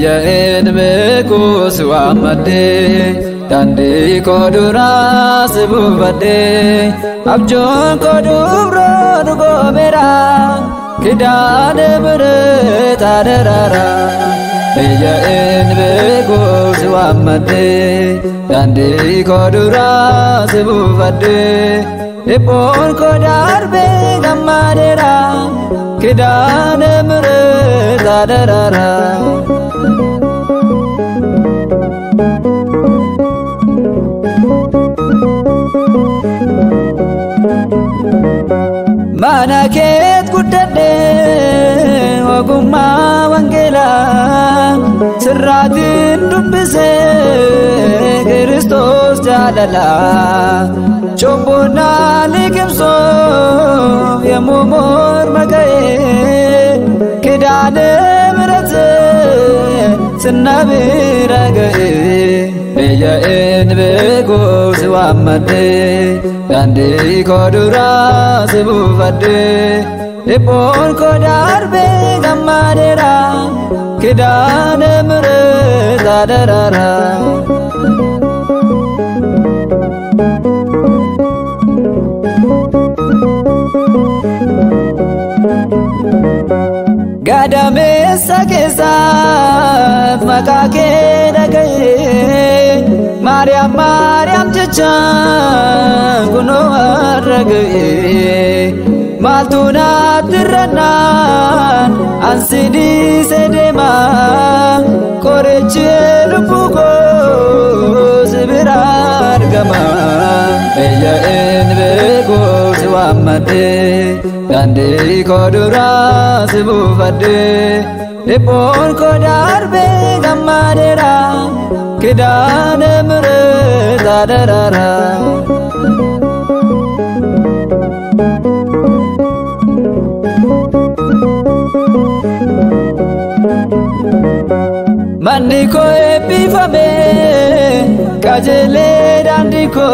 Yain beku suamade dandi kodura sebubade abjon kodubro dugo mera kidane berita derara yain beku suamade dandi kodura sebubade epon kodar be gamadera kidane berita derara Manaket kudade wagumma wangela sirratin dubbise Kristos jalala chobuna likimso yamumur magaye kidane mirate sinabiragaye ya enbego swamade dandi kodura sebubade epon kodar be gamadera kidane mereta darara gadame sakesat makake dagaye Maryam Maryam jecha kuno aragaye maltuna tirranan ansidi sedema koreche lupuko sibirar gama ya enbego swamade dandi kodura sebubade epon kodar be gamadera kidane mereta darara Mandiko epifame kajele dandiko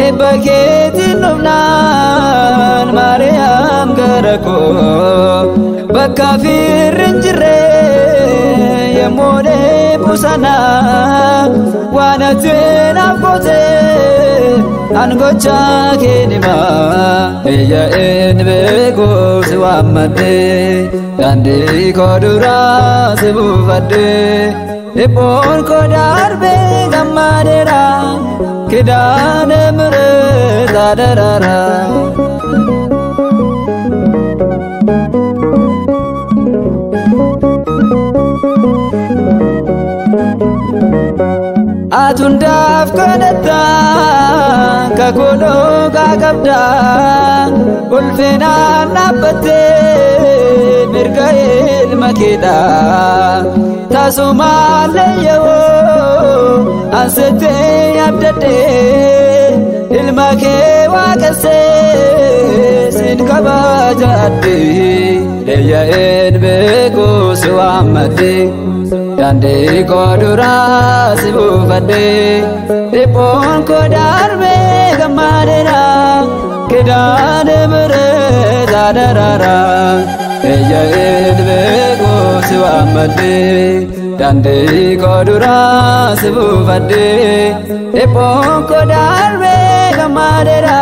ebaketi numnan Maryam garako bakafir injire yemone pusana wanatena kote angocha kenima ya enbego swamade dandi kodura sebubade epon kodar be gamadera kidane mereta darara Atundaf kanata kakono kakabda ulfina nabate mirgail makeda tasumale yo ansete abdate ilmake wakase sin kabajade ya enbego swamade dandi kodura sebubade epon kodar be gamadera kidane mereta darara ya enbego swamade dandi kodura sebubade epon kodar be gamadera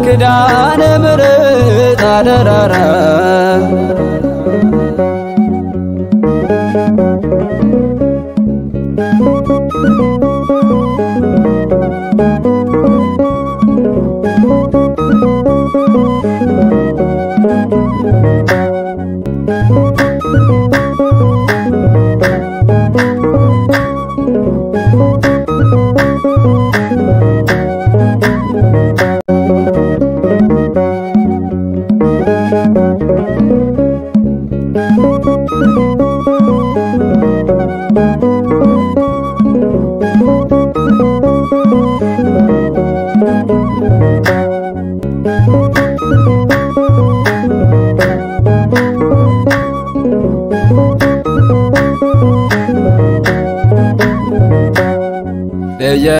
kidane mereta darara leeyya